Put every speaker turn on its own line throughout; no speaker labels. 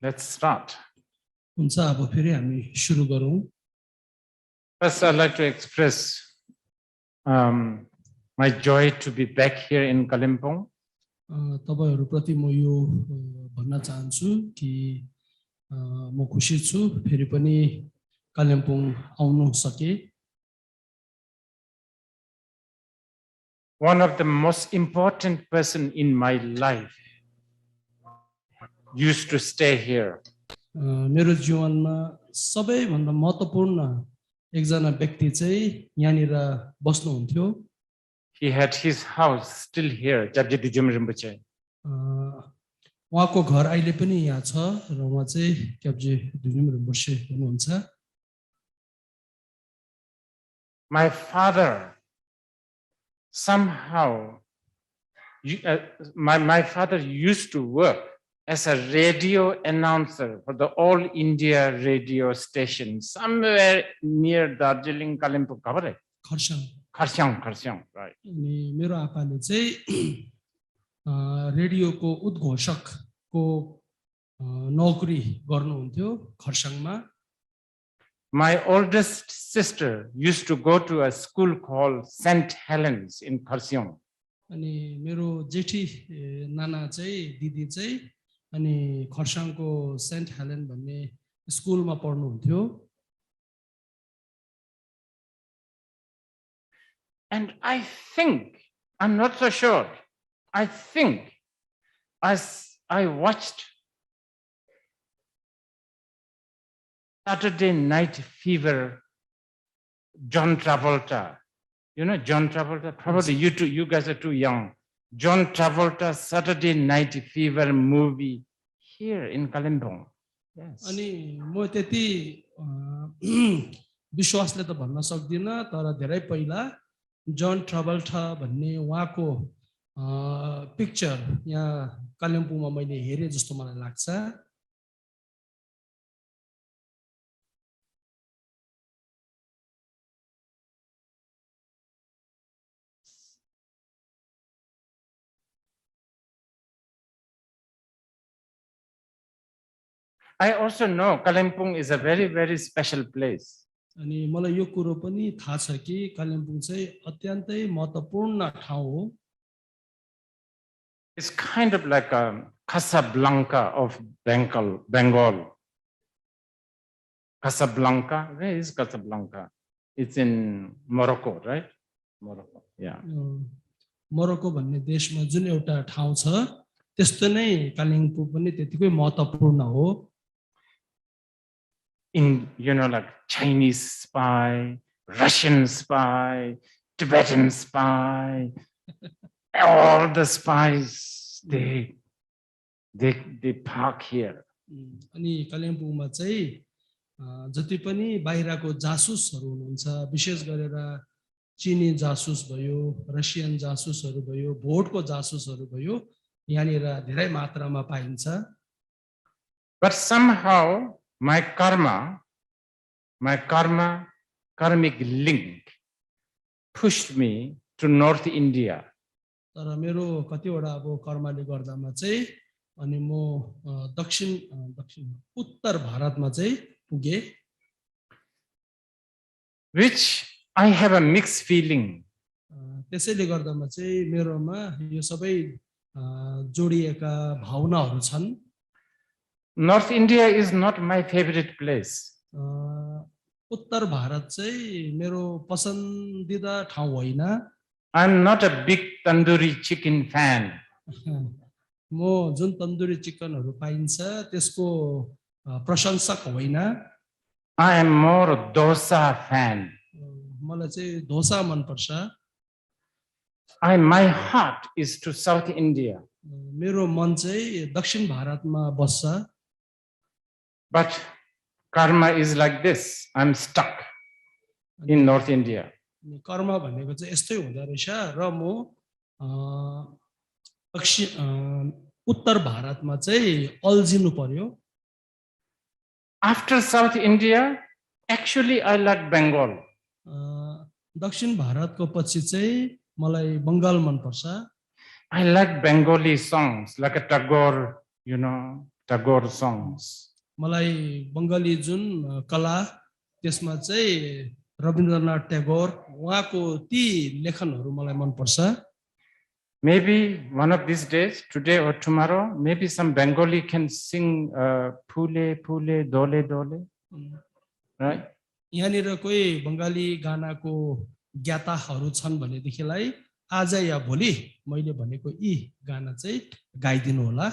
Let's start.
हुन्छ अब फेरि हामी सुरु गरौँ.
First, I'd like to express my joy to be back here in Kalimpong.
तपाईहरुप्रति म यो भन्न चाहन्छु कि म खुसी छु फेरि पनि कालिम्पोङ आउन सके.
One of the most important person in my life used to stay here.
मेरो जीवनमा सबैभन्दा महत्त्वपूर्ण एकजना व्यक्ति चाहिँ यहाँनिर बस्नुहुन्थ्यो.
He had his house still here, Dzongsar Rinpoche.
उहाँको घर अहिले पनि यहाँ छ र उहाँ चाहिँ क्याब्जे दुजुम रिम्पोछे हुनुहुन्छ.
My father somehow my father used to work as a radio announcer for the All India radio station somewhere near Darjeeling, Kalimpong, right? Kharsiang, right.
अनि मेरो आपाले चाहिँ रेडियोको उद्घोषकको नौकरी गर्नुहुन्थ्यो खरसाङमा.
My oldest sister used to go to a school called St. Helens in Kharsiang.
अनि मेरो जेठी नाना चाहिँ दिदी चाहिँ अनि खरसाङको सेन्ट हेलेन भन्ने स्कुलमा पढ्नुहुन्थ्यो.
And I think, I'm not so sure, I think as I watched Saturday Night Fever, John Travolta, you know John Travolta? Probably you guys are too young. John Travolta Saturday Night Fever movie here in Kalimpong. Yes.
अनि म त्यति विश्वासले त भन्न सक्दिनँ तर धेरै पहिला जन ट्राभल्टा भन्ने उहाँको पिक्चर यहाँ कालिम्पोङमा मैले हेरे जस्तो मलाई लाग्छ.
I also know Kalimpong is a very, very special place.
अनि मलाई यो कुरो पनि थाहा छ कि कालिम्पोङ चाहिँ अत्यन्तै महत्त्वपूर्ण ठाउँ हो.
It's kind of like a Casablanca of Bengal. Casablanca, where is Casablanca? It's in Morocco, right? Morocco, yeah.
Morocco भन्ने देशमा जुन एउटा ठाउँ छ त्यस्तो नै कालिम्पोङ पनि त्यतिकै महत्त्वपूर्ण हो.
In, you know, like Chinese spy, Russian spy, Tibetan spy, all the spies, they park here.
अनि कालिम्पोङमा चाहिँ जति पनि बाहिरको जासुसहरू हुनुहुन्छ विशेष गरेर चीनी जासुस भयो, रसियन जासुसहरू भयो, भोटको जासुसहरू भयो यहाँनिर धेरै मात्रामा पाइन्छ.
But somehow my karmic link pushed me to North India.
तर मेरो कतिवटा अब कर्मले गर्दामा चाहिँ अनि म दक्षिण उत्तर भारतमा चाहिँ पुगे.
Which I have a mixed feeling.
त्यसैले गर्दामा चाहिँ मेरोमा यो सबै जोडिएका भावनाहरू छन्.
North India is not my favorite place.
उत्तर भारत चाहिँ मेरो पसन्दीदा ठाउँ होइन.
I'm not a big tandoori chicken fan.
म जुन तन्दुरी चिकनहरू पाइन्छ त्यसको प्रशंसक होइन.
I am more a dosa fan.
मलाई चाहिँ डोसा मन पर्छ.
My heart is to South India.
मेरो मन चाहिँ दक्षिण भारतमा बस्छ.
But karma is like this. I'm stuck in North India.
कर्म भनेको चाहिँ यस्तै हुँदो रहेछ र म उत्तर भारतमा चाहिँ अल्झिनु पर्यो.
After South India, actually I like Bengal.
दक्षिण भारतको पछि चाहिँ मलाई बंगाल मन पर्छ.
I like Bengali songs like a Tagore, you know, Tagore songs.
मलाई बंगाली जुन कला त्यसमा चाहिँ रविन्द्रनाथ ट्यागोर उहाँको ती लेखनहरू मलाई मन पर्छ.
Maybe one of these days, today or tomorrow, maybe some Bengali can sing Phule Phule Dole Dole, right?
यहाँनिर कोही बंगाली गानाको ज्ञाताहरू छन् भनेदेखिलाई आज या भोलि मैले भनेको यी गाना चाहिँ गाइदिनु होला.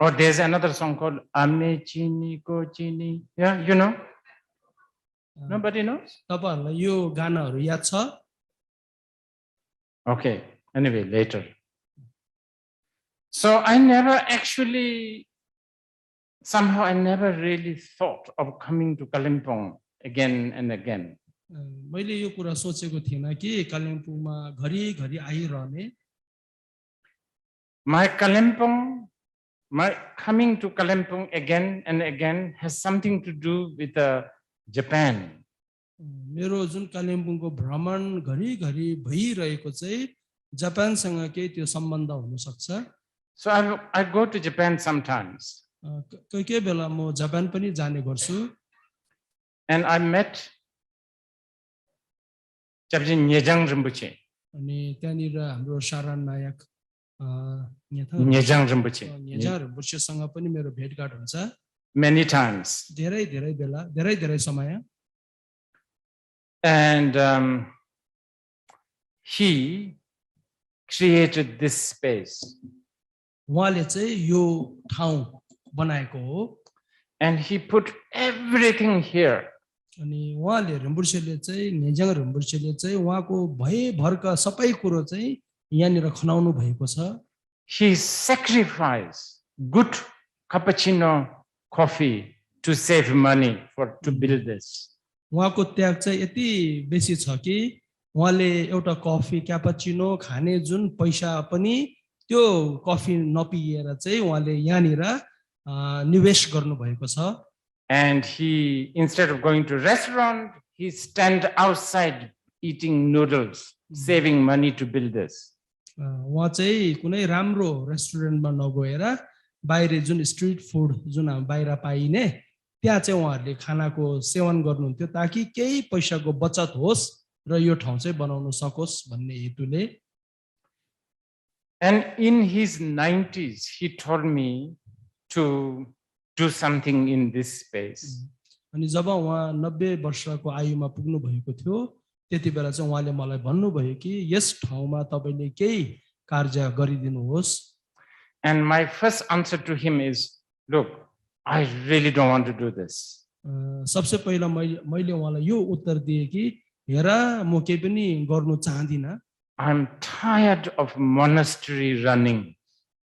Or there's another song called Ame Chini Ko Chini. Yeah, you know? Nobody knows?
तपाईहरुलाई यो गानाहरू याद छ?
Okay, anyway, later. So I never actually, somehow I never really thought of coming to Kalimpong again and again.
मैले यो कुरा सोचेको थिएन कि कालिम्पोङमा घरिघरि आइरहने.
My coming to Kalimpong again and again has something to do with Japan.
मेरो जुन कालिम्पोङको भ्रमण घरिघरि भइरहेको चाहिँ जापानसँग केही त्यो सम्बन्ध हुन सक्छ.
So I go to Japan sometimes.
कोही बेला म जापान पनि जाने गर्छु.
And I met Nyejang Rinpoche.
अनि त्यहाँनिर हाम्रो सारण नायक
Nyejang Rinpoche.
सँग पनि मेरो भेटघाट हुन्छ.
Many times.
धेरै बेला, धेरै समय.
And he created this space.
उहाँले चाहिँ यो ठाउँ बनाएको हो.
And he put everything here.
अनि उहाँले रिम्पोछेले चाहिँ नेजाङ रिम्पोछेले चाहिँ उहाँको भरका सबै कुरो चाहिँ यहाँनिर खनाउनु भएको छ.
He sacrificed good cappuccino coffee to save money to build this.
उहाँको त्याग चाहिँ यति बेसी छ कि उहाँले एउटा कफी क्यापाचिनो खाने जुन पैसा पनि त्यो कफी नपिएर चाहिँ उहाँले यहाँनिर निवेश गर्नु भएको छ.
And he, instead of going to restaurant, he stand outside eating noodles, saving money to build this.
उहाँ चाहिँ कुनै राम्रो रेस्टुरेन्टमा नगएर बाहिर जुन स्ट्रीट फुड जुन बाहिर पाइने त्यहाँ चाहिँ उहाँहरूले खानाको सेवन गर्नुहुन्थ्यो ताकि केही पैसाको बचत होस् र यो ठाउँ चाहिँ बनाउन सकोस् भन्ने हेतुले.
And in his 90s, he told me to do something in this space.
अनि जब उहाँ 90 वर्षको आयुमा पुग्नु भएको थियो त्यति बेला चाहिँ उहाँले मलाई भन्नुभयो कि यस ठाउँमा तपाईले केही कार्य गरिदिनुहोस्.
And my first answer to him is, look, I really don't want to do this.
सबसे पहिला मैले उहाँलाई यो उत्तर दिए कि हेर म केही पनि गर्नु चाहदिन.
I'm tired of monastery running.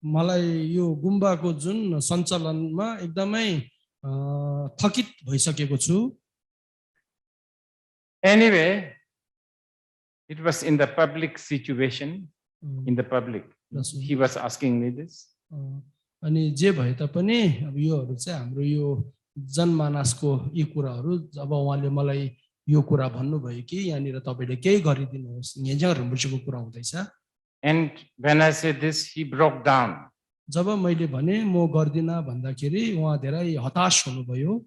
मलाई यो गुम्बाको जुन सञ्चालनमा एकदमै थकित भइसकेको छु.
Anyway, it was in the public situation, in the public. He was asking me this.
अनि जे भए तापनि अब योहरु चाहिँ हाम्रो यो जनमानसको यी कुराहरु जब उहाँले मलाई यो कुरा भन्नुभयो कि यहाँनिर तपाईले केही गरिदिनुहोस् नेजाङ रिम्पोछेको कुरा हुँदैछ.
And when I said this, he broke down.
जब मैले भने म गर्दिन भन्दाखेरि उहाँ धेरै हताश हुनुभयो.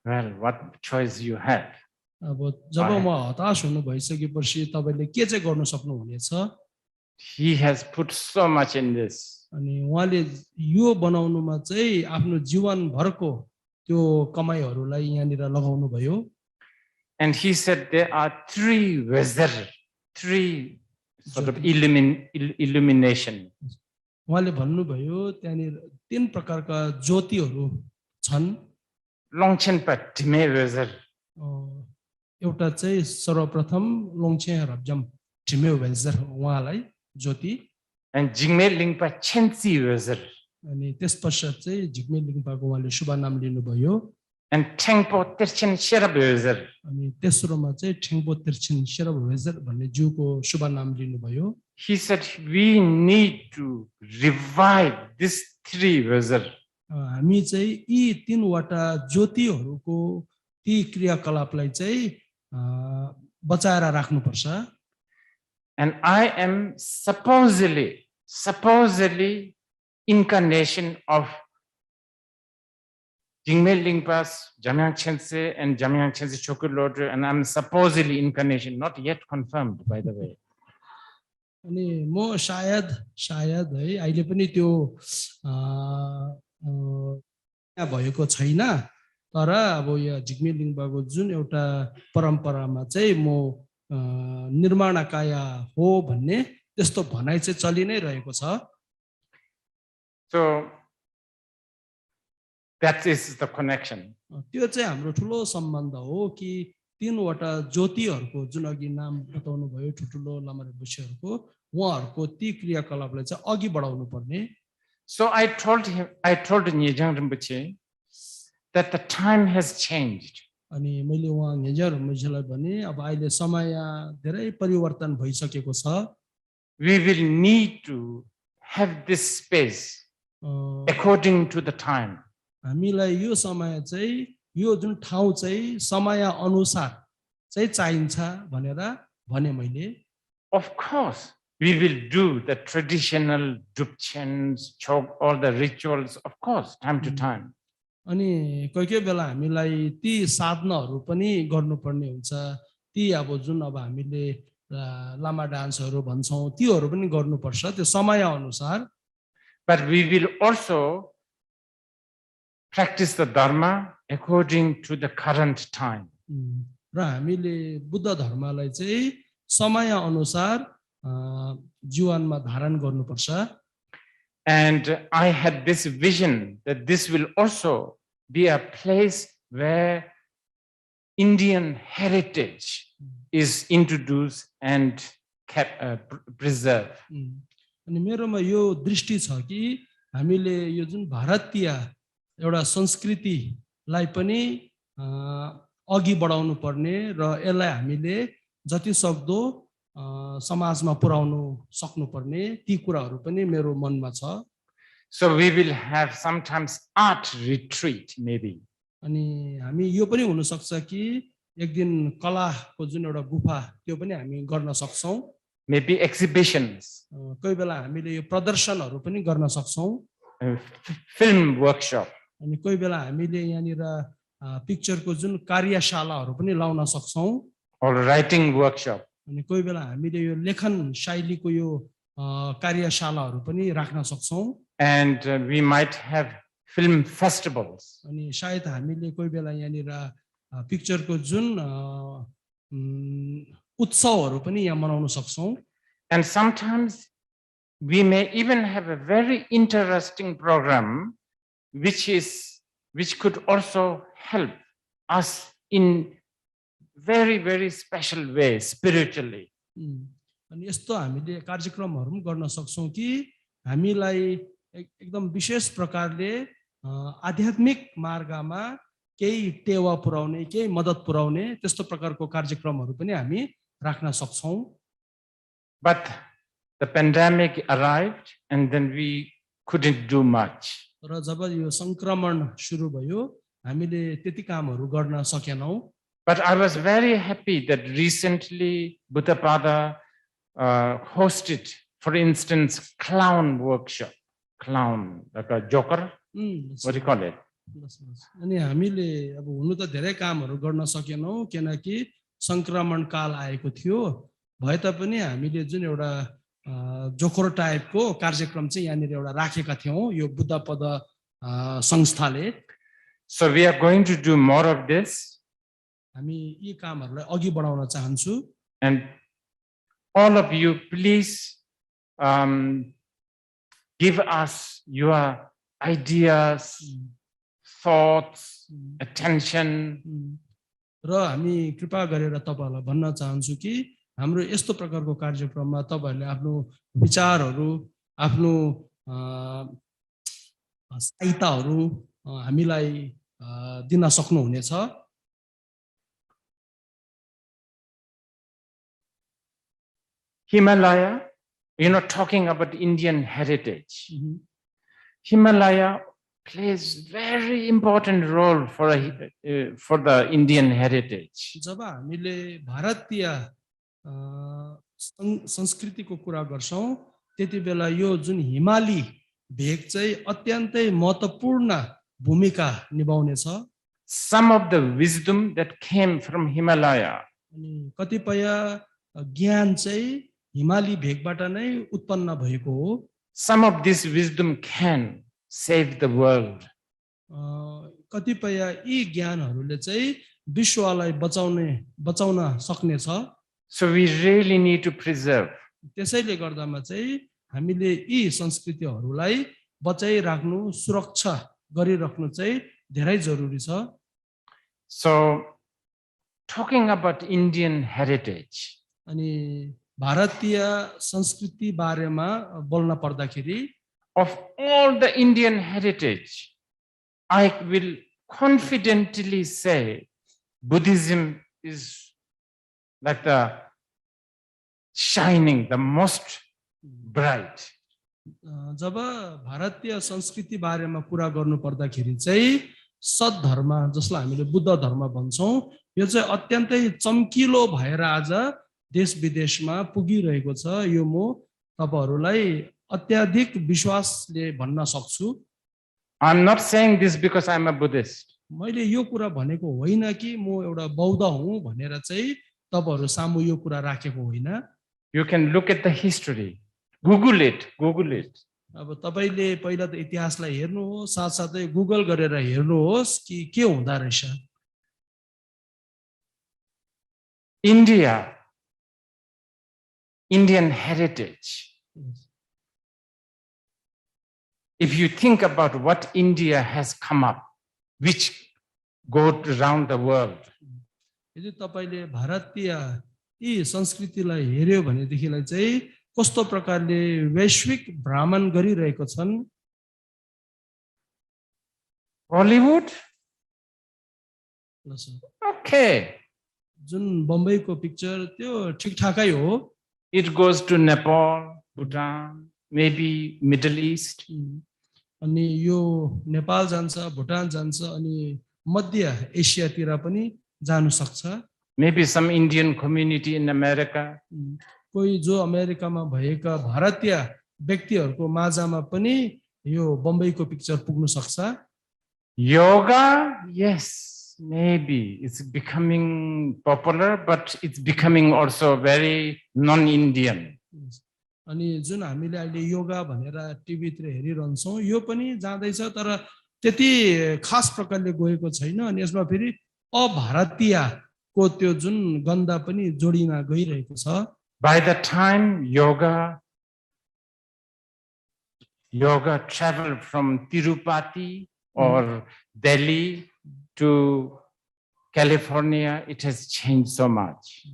Well, what choice you have?
अब जब म हताश हुनु भइसकेपछि तपाईले के चाहिँ गर्न सक्नुहुनेछ?
He has put so much in this.
अनि उहाँले यो बनाउनुमा चाहिँ आफ्नो जीवन भरको त्यो कमाइहरूलाई यहाँनिर लगाउनु भयो.
And he said there are three sort of illumination.
उहाँले भन्नुभयो त्यहाँनिर 3 प्रकारका ज्योतिहरू छन्.
Longchenpa Time Wezer.
एउटा चाहिँ सर्वप्रथम लोङछे रब्जम टिमे वेजर उहाँलाई ज्योति.
And Jigme Lingpa Khyentse Wezer.
अनि त्यसपश्चात चाहिँ झिग्मे लिङपाको उहाँले शुभ नाम लिनुभयो.
And Tengpo Terchen Sherab Wezer.
अनि तेस्रोमा चाहिँ ठेङपो तिर्छिन शेरब वेजर भन्ने ज्यूको शुभ नाम लिनुभयो.
He said we need to revive this three Wezer.
हामी चाहिँ यी 3 वटा ज्योतिहरूको ती क्रियाकलापलाई चाहिँ बचाएर राख्नुपर्छ.
And I am supposedly incarnation of Jigme Lingpas, Jamyang Khyentse, and Jamyang Khyentse Chokulodro, and I'm supposedly incarnation, not yet confirmed, by the way.
अनि म सायद है अहिले पनि त्यो यहाँ भएको छैन तर अब यो जिग्मे लिङ्बाको जुन एउटा परम्परामा चाहिँ म निर्माणकाया हो भन्ने त्यस्तो भनाइ चाहिँ चलि नै रहेको छ
So that is the connection.
त्यो चाहिँ हाम्रो ठुलो सम्बन्ध हो कि तीनवटा ज्योतिहरुको जुन अघि नाम बताउनु भयो ठुटुलो लामा ऋषिहरुको उहाँहरुको ती क्रियाकलापलाई चाहिँ अघि बढाउनु पर्ने
So I told Nyejang Rinpoche that the time has changed.
अनि मैले उहाँ न्येजार ऋषिलाई भने अब अहिले समय धेरै परिवर्तन भइसकेको छ
We will need to have this space according to the time.
हामीलाई यो समय चाहिँ यो जुन ठाउँ चाहिँ समय अनुसार चाहिँ चाहिन्छ भनेर भने मैले
Of course, we will do the traditional dupchans, chok, all the rituals, of course, time to time.
अनि कोही बेला हामीलाई ती साधनाहरू पनि गर्नुपर्ने हुन्छ ती अब जुन अब हामीले लामा डान्सहरू भन्छौं तीहरू पनि गर्नुपर्छ त्यो समय अनुसार
But we will also practice the dharma according to the current time.
र हामीले बुद्ध धर्मलाई चाहिँ समय अनुसार जीवनमा धारण गर्नुपर्छ
And I had this vision that this will also be a place where Indian heritage is introduced and kept, preserved.
अनि मेरोमा यो दृष्टि छ कि हामीले यो जुन भारतीय एउटा संस्कृतिलाई पनि अघि बढाउनु पर्ने र यसलाई हामीले जति सक्दो समाजमा पुर्याउनु सक्नुपर्ने ती कुराहरू पनि मेरो मनमा छ
So we will have sometimes art retreat maybe.
अनि हामी यो पनि हुन सक्छ कि एक दिन कलाको जुन एउटा गुफा त्यो पनि हामी गर्न सक्छौं
Maybe exhibitions.
कोही बेला हामीले यो प्रदर्शनहरू पनि गर्न सक्छौं
Film workshop.
अनि कोही बेला हामीले यहाँनिर पिक्चरको जुन कार्यशालाहरू पनि लाउन सक्छौं
Or writing workshop.
अनि कोही बेला हामीले यो लेखन शैलीको यो कार्यशालाहरू पनि राख्न सक्छौं
And we might have film festivals.
अनि सायद हामीले कोही बेला यहाँनिर पिक्चरको जुन उत्सवहरू पनि यहाँ मनाउन सक्छौं
And sometimes we may even have a very interesting program which could also help us in very, very special way spiritually.
अनि यस्तो हामीले कार्यक्रमहरू पनि गर्न सक्छौं कि हामीलाई एकदम विशेष प्रकारले आध्यात्मिक मार्गमा केही टेवा पुर्याउने केही मद्दत पुर्याउने त्यस्तो प्रकारको कार्यक्रमहरू पनि हामी राख्न सक्छौं
But the pandemic arrived and then we couldn't do much.
र जब यो संक्रमण सुरु भयो हामीले त्यति कामहरू गर्न सकेनौं
But I was very happy that recently Buddhapada hosted, for instance, clown workshop. Clown, like a joker, what do you call it?
अनि हामीले अब हुनु त धेरै कामहरू गर्न सकेनौं किनकि संक्रमण काल आएको थियो भए तापनि हामीले जुन एउटा जोकर टाइपको कार्यक्रम चाहिँ यहाँनिर एउटा राखेका थियौं यो बुद्धपद संस्थाले
So we are going to do more of this.
हामी यी कामहरूलाई अघि बढाउन चाहन्छु
And all of you, please give us your ideas, thoughts, attention.
र हामी कृपा गरेर तपाईहरुलाई भन्न चाहन्छु कि हाम्रो यस्तो प्रकारको कार्यक्रममा तपाईहरुले आफ्नो विचारहरू आफ्नो सहायताहरू हामीलाई दिन सक्नु हुनेछ
Himalaya, talking about Indian heritage. Himalaya plays very important role for the Indian heritage.
जब हामीले भारतीय संस्कृतिको कुरा गर्छौं त्यति बेला यो जुन हिमाली भेग चाहिँ अत्यन्तै महत्त्वपूर्ण भूमिका निभाउनेछ।
Some of the wisdom that came from Himalaya,
अनि कतिपय ज्ञान चाहिँ हिमाली भेगबाट नै उत्पन्न भएको हो।
some of this wisdom can save the world.
कतिपय यी ज्ञानहरूले चाहिँ विश्वलाई बचाउन सक्नेछ।
So we really need to preserve.
त्यसैले गर्दामा चाहिँ हामीले यी संस्कृतिहरूलाई बचाइराख्नु, सुरक्षा गरिराख्नु चाहिँ धेरै जरुरी छ।
So talking about Indian heritage,
अनि भारतीय संस्कृति बारेमा बोल्न पर्दाखेरि
of all the Indian heritage, I will confidently say Buddhism is like the shining, the most bright.
जब भारतीय संस्कृति बारेमा कुरा गर्नु पर्दाखेरि चाहिँ सद्धर्म जसलाई हामीले बुद्ध धर्म भन्छौं, यो चाहिँ अत्यन्तै चम्किलो भएर आज देश विदेशमा पुगिरहेको छ। यो म तपाईहरुलाई अत्याधिक विश्वासले भन्न सक्छु।
I'm not saying this because I'm a Buddhist.
मैले यो कुरा भनेको होइन कि म एउटा बौद्ध हुँ भनेर चाहिँ तपाईहरु सामु यो कुरा राखेको होइन।
You can look at the history. Google it.
अब तपाईले पहिला त इतिहासलाई हेर्नुहोस्, साथसाथै गुगल गरेर हेर्नुहोस् कि के हुँदा रहेछ।
Indian heritage. If you think about what India has come up, which go around the world.
यदि तपाईले भारतीय यी संस्कृतिलाई हेर्यो भनेदेखिलाई चाहिँ कस्तो प्रकारले वैश्विक भ्रमण गरिरहेको छन्।
Hollywood? Okay.
जुन बम्बईको पिक्चर त्यो ठिकठाकै हो।
It goes to Nepal, Bhutan, maybe Middle East.
अनि यो नेपाल जान्छ, भुटान जान्छ अनि मध्य एसियातिर पनि जानु सक्छ।
Maybe some Indian community in America.
कोही जो अमेरिकामा भएका भारतीय व्यक्तिहरुको माझामा पनि यो बम्बईको पिक्चर पुग्न सक्छ।
Yoga, yes, maybe it's becoming popular, but it's becoming also very non-Indian.
अनि जुन हामीले अहिले योगा भनेर टिभी तिर हेरिरहन्छौं, यो पनि जाँदैछ तर त्यति खास प्रकारले गएको छैन। अनि यसमा फेरि अभारतीयको त्यो जुन गन्ध पनि जोडिन गइरहेको छ।
By the time yoga traveled from Tirupati or Delhi to California, it has changed so much.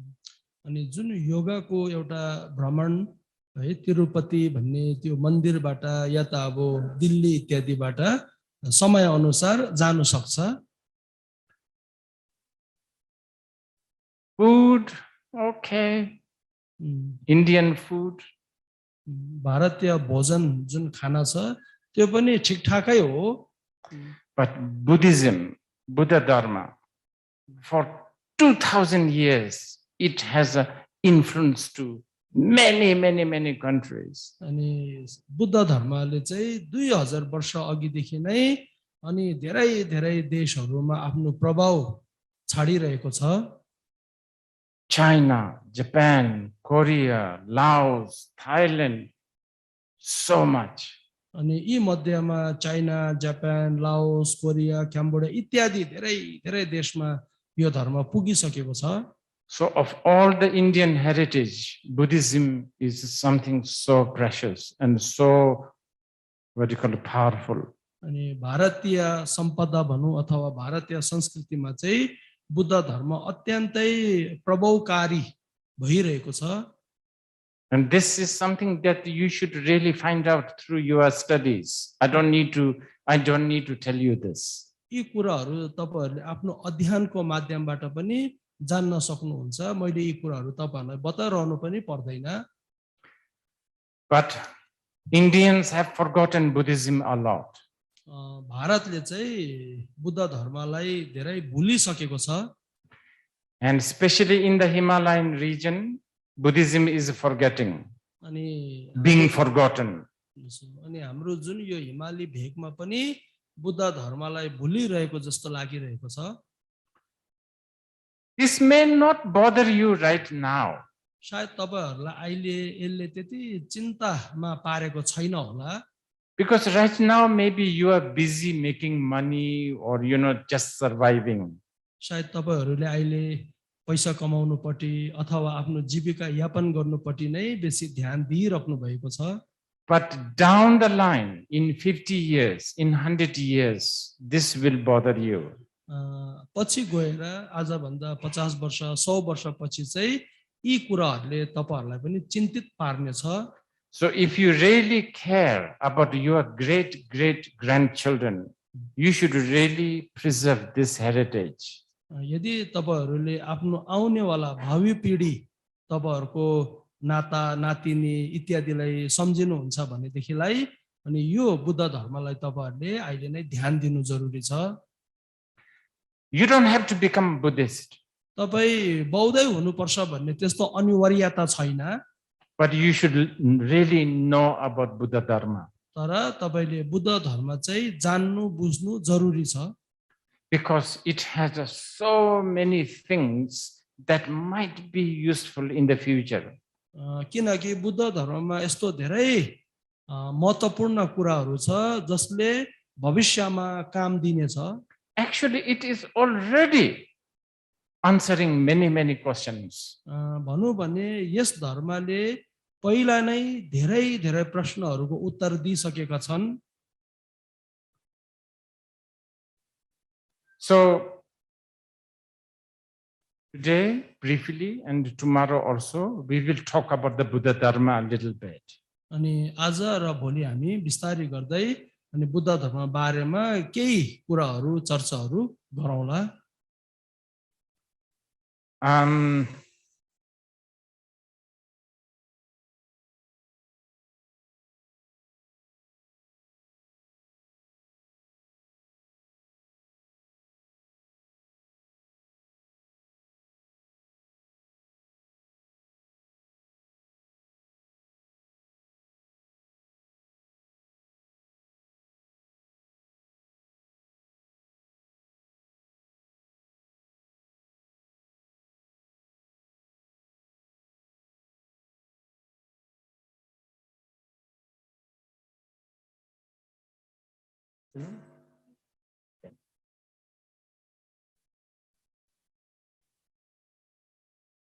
अनि जुन योगाको एउटा भ्रमण है तिरुपति भन्ने त्यो मन्दिरबाट या त अब दिल्ली इत्यादिबाट समय अनुसार जानु सक्छ।
Food, okay. Indian food.
भारतीय भोजन जुन खाना छ त्यो पनि ठिकठाकै हो।
But Buddhism, Buddha Dharma, for 2000 years, it has an influence to many countries.
अनि बुद्ध धर्मले चाहिँ 2000 वर्ष अघिदेखि नै अनि धेरै देशहरुमा आफ्नो प्रभाव छाडिरहेको छ।
China, Japan, Korea, Laos, Thailand, so much.
अनि यी मध्येमा China, Japan, Laos, Korea, Cambodia इत्यादि धेरै देशमा यो धर्म पुगिसकेको छ।
So of all the Indian heritage, Buddhism is something so precious and so what you call powerful.
अनि भारतीय सम्पदा भनौं अथवा भारतीय संस्कृतिमा चाहिँ बुद्ध धर्म अत्यन्तै प्रभावकारी भइरहेको छ।
And this is something that you should really find out through your studies. I don't need to tell you this.
यी कुराहरु तपाईहरुले आफ्नो अध्ययनको माध्यमबाट पनि जान्न सक्नुहुन्छ। मैले यी कुराहरु तपाईहरुलाई बताइरहनु पनि पर्दैन।
But Indians have forgotten Buddhism a lot.
भारतले चाहिँ बुद्ध धर्मलाई धेरै भुलिसकेको छ।
And especially in the Himalayan region, Buddhism is being forgotten.
अनि हाम्रो जुन यो हिमाली भेगमा पनि बुद्ध धर्मलाई भुलिरहेको जस्तो लागिरहेको छ।
This may not bother you right now.
सायद तपाईहरुलाई अहिले यसले त्यति चिन्तामा पारेको छैन होला।
Because right now maybe you are busy making money or just surviving.
सायद तपाईहरुले अहिले पैसा कमाउनुपट्टि अथवा आफ्नो जीविका यापन गर्नुपट्टि नै बेसी ध्यान दिइराख्नु भएको छ।
But down the line, in 50 years, in 100 years, this will bother you.
पछि गएर आज भन्दा 50 वर्ष 100 वर्ष पछि चाहिँ यी कुराहरुले तपाईहरुलाई पनि चिन्तित पार्ने छ।
So if you really care about your great grandchildren, you should really preserve this heritage.
यदि तपाईहरुले आफ्नो आउनेवाला भावी पिढी तपाईहरुको नाता नातिनी इत्यादिलाई सम्झिनुहुन्छ भनेदेखिलाई अनि यो बुद्ध धर्मलाई तपाईहरुले अहिले नै ध्यान दिनु जरुरी छ।
You don't have to become Buddhist.
तपाई बौद्धै हुनुपर्छ भन्ने त्यस्तो अनिवार्यता छैन।
But you should really know about Buddha Dharma.
तर तपाईले बुद्ध धर्म चाहिँ जान्नु बुझ्नु जरुरी छ।
Because it has so many things that might be useful in the future.
किनकि बुद्ध धर्ममा यस्तो धेरै महत्त्वपूर्ण कुराहरू छ जसले भविष्यमा काम दिने छ।
Actually, it is already answering many questions.
भनौं भने यस धर्मले पहिला नै धेरै प्रश्नहरूको उत्तर दिइसकेका छन्।
So today, briefly, and tomorrow also, we will talk about the Buddha Dharma a little bit.
अनि आज र भोलि हामी विस्तारै गर्दै अनि बुद्ध धर्म बारेमा केही कुराहरू चर्चाहरू गरौँला।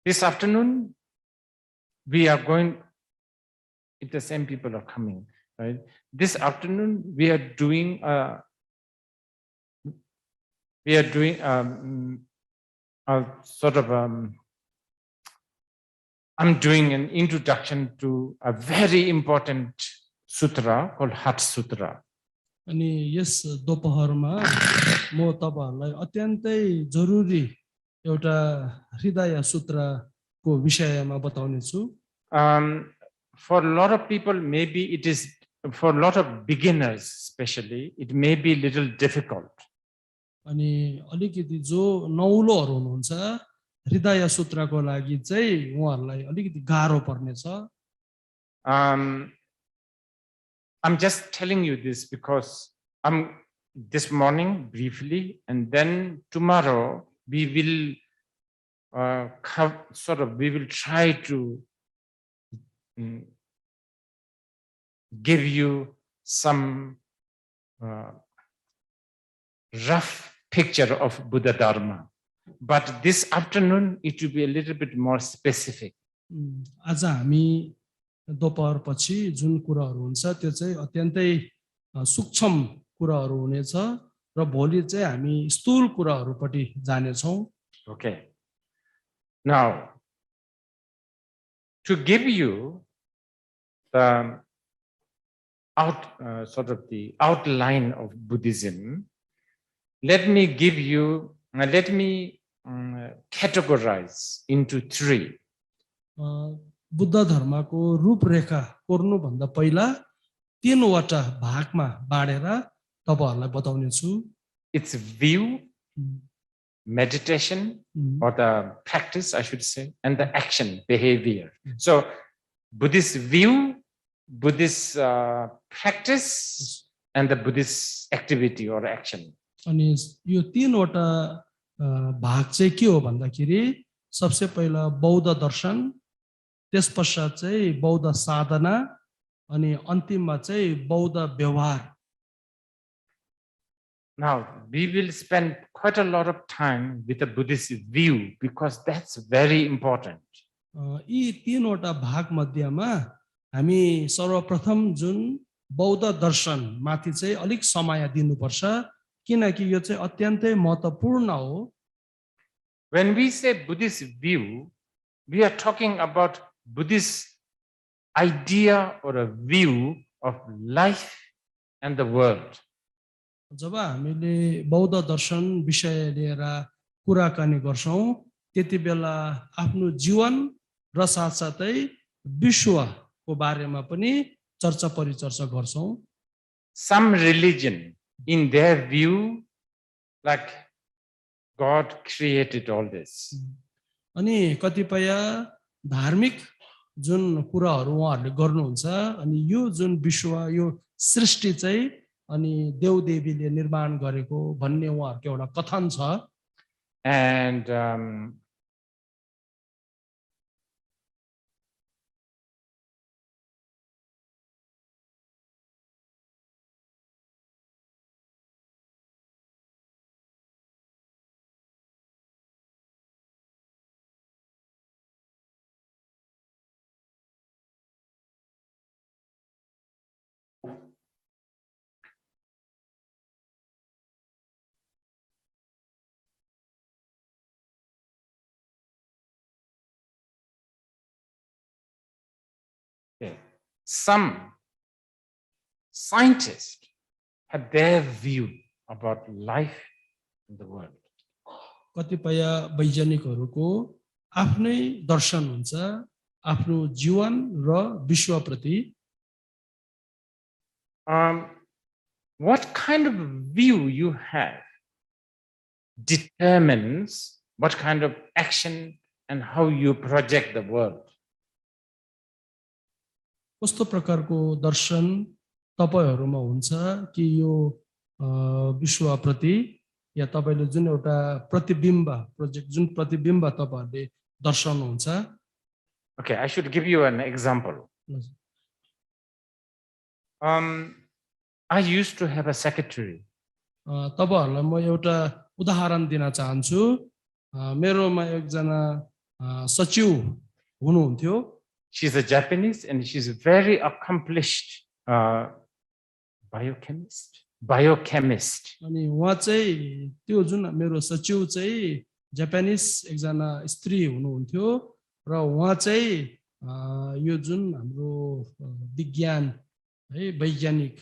This afternoon, we are going, if the same people are coming, right? This afternoon, we are doing a sort of, I'm doing an introduction to a very important sutra called Hat Sutra.
अनि यस दोपहरमा म तपाईहरुलाई अत्यन्तै जरुरी एउटा हृदय सूत्रको विषयमा बताउने छु।
For a lot of people, maybe it is, for a lot of beginners especially, it may be a little difficult.
अनि अलिकति जो नौलोहरु हुनुहुन्छ हृदय सूत्रको लागि चाहिँ उहाँहरुलाई अलिकति गाह्रो पर्ने छ।
I'm just telling you this because this morning briefly, and then tomorrow we will we will try to give you some rough picture of Buddha Dharma. But this afternoon it will be a little bit more specific.
आज हामी दोपहर पछि जुन कुराहरू हुन्छ त्यो चाहिँ अत्यन्तै सूक्ष्म कुराहरू हुनेछ र भोलि चाहिँ हामी स्थूल कुराहरूपट्टि जाने छौं।
Okay. Now, to give you the the outline of Buddhism, let me categorize into three.
Buddha धर्मको रूपरेखा कोर्नु भन्दा पहिला तीनवटा भागमा बाँडेर तपाईहरुलाई बताउने छु।
Its view, meditation, or the practice, I should say, and the action, behavior. So, Buddhist view, Buddhist practice and the Buddhist activity or action.
अनि यो तीनवटा भाग चाहिँ के हो भन्दाखेरि सबसे पहिला बौद्ध दर्शन, त्यसपश्चात चाहिँ बौद्ध साधना अनि अन्तिममा चाहिँ बौद्ध व्यवहार.
Now, we will spend quite a lot of time with the Buddhist view because that's very important.
यी तीनवटा भाग मध्येमा हामी सर्वप्रथम जुन बौद्ध दर्शन माथि चाहिँ अलिक समय दिनुपर्छ किनकि यो चाहिँ अत्यन्तै महत्त्वपूर्ण हो.
When we say Buddhist view, we are talking about Buddhist idea or a view of life and the world.
जब हामीले बौद्ध दर्शन विषय लिएर कुराकानी गर्छौं त्यति बेला आफ्नो जीवन र साथसाथै विश्वको बारेमा पनि चर्चा परिचर्चा गर्छौं.
Some religion, in their view, like God created all this.
अनि कतिपय धार्मिक जुन कुराहरू उहाँहरूले गर्नुहुन्छ अनि यो जुन विश्व यो सृष्टि चाहिँ अनि देवदेवीले निर्माण गरेको भन्ने उहाँहरूको एउटा कथन छ.
And some scientists have their view about life in the world.
कतिपय वैज्ञानिकहरूको आफ्नै दर्शन हुन्छ आफ्नो जीवन र विश्वप्रति.
What kind of view you have determines what kind of action and how you project the world.
कस्तो प्रकारको दर्शन तपाईहरुमा हुन्छ कि यो विश्वप्रति या तपाईले जुन एउटा प्रतिबिम्ब प्रोजेक्ट जुन प्रतिबिम्ब तपाईहरुले दर्शाउनुहुन्छ.
Okay, I should give you an example. I used to have a secretary.
तपाईहरुलाई म एउटा उदाहरण दिन चाहन्छु. मेरोमा एकजना सचिव हुनुहुन्थ्यो.
She's a Japanese and she's a very accomplished biochemist.
अनि उहाँ चाहिँ त्यो जुन मेरो सचिव चाहिँ जापानिज एकजना स्त्री हुनुहुन्थ्यो र उहाँ चाहिँ यो जुन हाम्रो विज्ञान है वैज्ञानिक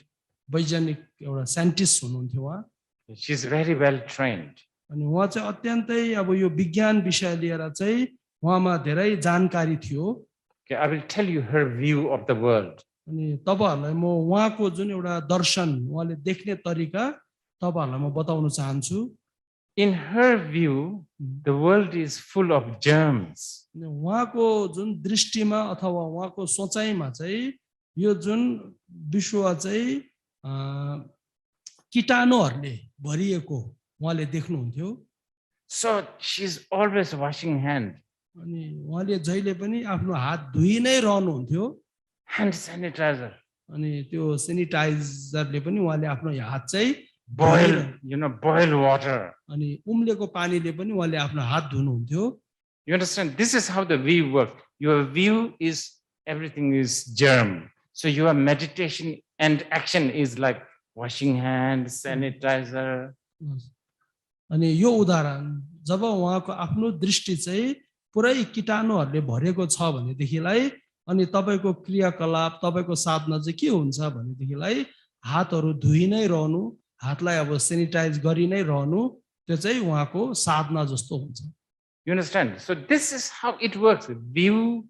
एउटा साइन्टिस्ट हुनुहुन्थ्यो उहाँ.
She's very well trained.
अनि उहाँ चाहिँ अत्यन्तै अब यो विज्ञान विषय लिएर चाहिँ उहाँमा धेरै जानकारी थियो.
Okay, I will tell you her view of the world.
अनि तपाईहरुलाई म उहाँको जुन एउटा दर्शन उहाँले देख्ने तरिका तपाईहरुलाई म बताउन चाहन्छु.
In her view, the world is full of germs.
उहाँको जुन दृष्टिमा अथवा उहाँको सोचाइमा चाहिँ यो जुन विश्व चाहिँ कीटाणुहरुले भरिएको उहाँले देख्नुहुन्थ्यो.
So she's always washing hand.
अनि उहाँले जहिले पनि आफ्नो हात धुइ नै रहनुहुन्थ्यो.
Hand sanitizer.
अनि त्यो सेनिटाइजरले पनि उहाँले आफ्नो हात चाहिँ
boil water.
अनि उम्लेको पानीले पनि उहाँले आफ्नो हात धुनुहुन्थ्यो.
You understand? This is how the view works. Your view is everything is germ. So your meditation and action is like washing hands, sanitizer.
अनि यो उदाहरण जब उहाँको आफ्नो दृष्टि चाहिँ पुरै कीटाणुहरुले भरेको छ भनेदेखिलाई अनि तपाईको क्रियाकलाप तपाईको साधना चाहिँ के हुन्छ भनेदेखिलाई हातहरु धुइ नै रहनु, हातलाई अब सेनिटाइज गरि नै रहनु, त्यो चाहिँ उहाँको साधना जस्तो हुन्छ.
You understand? So this is how it works. View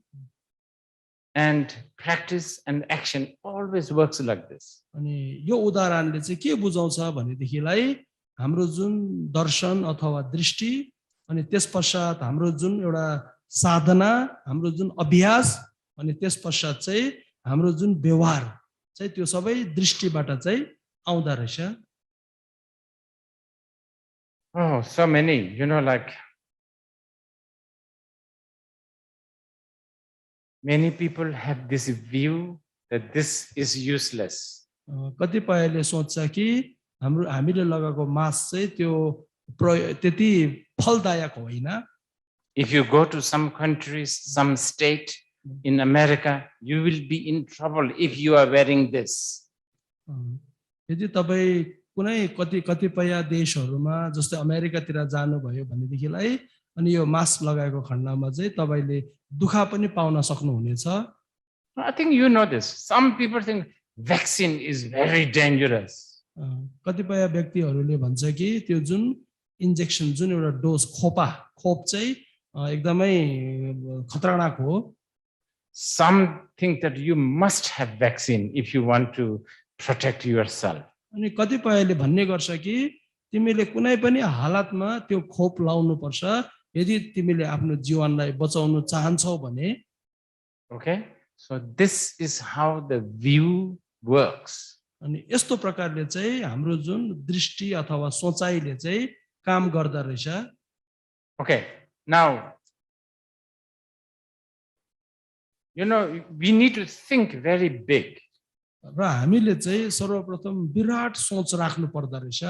and practice and action always works like this.
अनि यो उदाहरणले चाहिँ के बुझाउँछ भनेदेखिलाई हाम्रो जुन दर्शन अथवा दृष्टि अनि त्यसपश्चात हाम्रो जुन एउटा साधना, हाम्रो जुन अभ्यास अनि त्यसपश्चात चाहिँ हाम्रो जुन व्यवहार चाहिँ त्यो सबै दृष्टिबाट चाहिँ आउँदा रहेछ।
Oh, so many, like many people have this view that this is useless.
कतिपयले सोच्छ कि हामीले लगाएको मास चाहिँ त्यो त्यति फलदायक होइन।
If you go to some countries, some state in America, you will be in trouble if you are wearing this.
यदि तपाई कुनै कतिपय देशहरुमा जस्तै अमेरिकातिर जानुभयो भनेदेखिलाई अनि यो मास्क लगाएको खण्डमा चाहिँ तपाईले दुःख पनि पाउन सक्नुहुनेछ।
I think you know this. Some people think vaccine is very dangerous.
कतिपय व्यक्तिहरुले भन्छ कि त्यो जुन इन्जेक्सन जुन एउटा डोज खोप चाहिँ एकदमै खतरनाक हो।
Some think that you must have vaccine if you want to protect yourself.
अनि कतिपयले भन्ने गर्छ कि तिमीले कुनै पनि हालतमा त्यो खोप लाउनु पर्छ यदि तिमीले आफ्नो जीवनलाई बचाउन चाहन्छौ भने।
Okay, so this is how the view works.
अनि यस्तो प्रकारले चाहिँ हाम्रो जुन दृष्टि अथवा सोचाइले चाहिँ काम गर्दा रहेछ।
Okay, now we need to think very big.
र हामीले चाहिँ सर्वप्रथम विराट सोच राख्नु पर्दा रहेछ।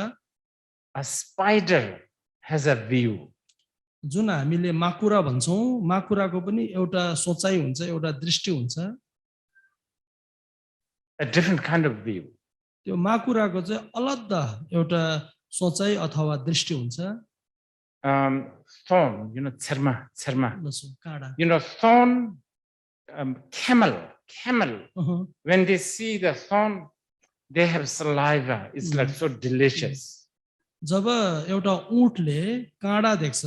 A spider has a view.
जुन हामीले माकुरा भन्छौं माकुराको पनि एउटा सोचाइ हुन्छ एउटा दृष्टि हुन्छ।
A different kind of view.
त्यो माकुराको चाहिँ अलग एउटा सोचाइ अथवा दृष्टि हुन्छ।
Thorn, छर्मा
काँडा।
thorn, camel. When they see the thorn, they have saliva. It's like so delicious.
जब एउटा ऊँटले काँडा देख्छ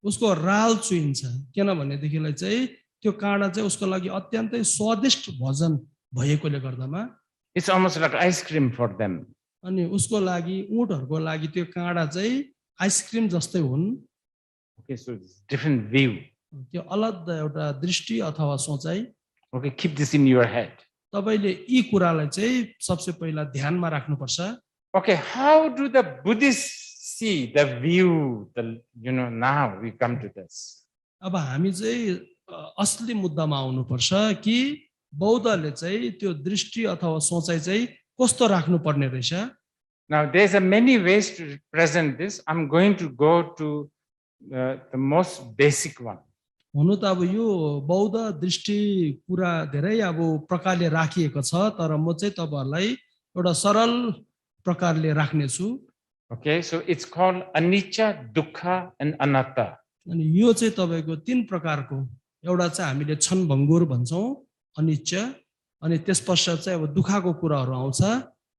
उसको राल चुइन्छ किनभनेदेखिलाई चाहिँ त्यो काँडा चाहिँ उसको लागि अत्यन्तै स्वादिष्ट भोजन भएकोले गर्दामा।
It's almost like ice cream for them.
अनि उसको लागि ऊँटहरुको लागि त्यो काँडा चाहिँ आइसक्रिम जस्तै हुन्।
Okay, so it's different view.
त्यो अलग एउटा दृष्टि अथवा सोचाइ।
Okay, keep this in your head.
तपाईले यी कुरालाई चाहिँ सबसे पहिला ध्यानमा राख्नुपर्छ।
Okay, how do the Buddhists see the view? Now we come to this.
अब हामी चाहिँ असली मुद्दामा आउनुपर्छ कि बौद्धले चाहिँ त्यो दृष्टि अथवा सोचाइ चाहिँ कस्तो राख्नु पर्ने रहेछ।
Now there's a many ways to present this. I'm going to go to the most basic one.
हुनु त अब यो बौद्ध दृष्टि कुरा धेरै अब प्रकारले राखिएको छ तर म चाहिँ तपाईहरुलाई एउटा सरल प्रकारले राख्ने छु।
Okay, so it's called anicca, dukkha and anatta.
अनि यो चाहिँ तपाईको तीन प्रकारको एउटा चाहिँ हामीले क्षण भङ्गुर भन्छौं अनिच्छ अनि त्यसपश्चात चाहिँ अब दुःखको कुराहरु आउँछ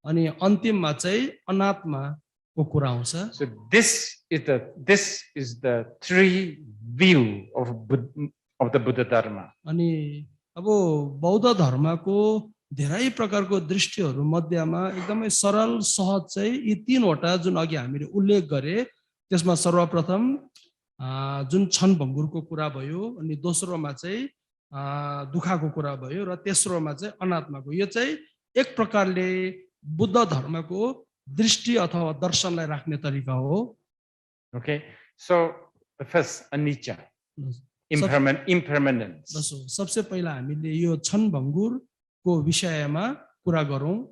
अनि अन्तिममा चाहिँ अनात्माको कुरा आउँछ।
So this is the three view of the Buddha Dharma.
अनि अब बौद्ध धर्मको धेरै प्रकारको दृष्टिहरु मध्येमा एकदमै सरल सहज चाहिँ यी तीनवटा जुन अघि हामीले उल्लेख गरे त्यसमा सर्वप्रथम जुन क्षण भङ्गुरको कुरा भयो अनि दोस्रोमा चाहिँ दुःखको कुरा भयो र तेस्रोमा चाहिँ अनात्माको। यो चाहिँ एक प्रकारले बुद्ध धर्मको दृष्टि अथवा दर्शनलाई राख्ने तरिका हो।
Okay, so the first anicca, impermanence.
सबसे पहिला हामीले यो क्षण भङ्गुरको विषयमा कुरा गरौं।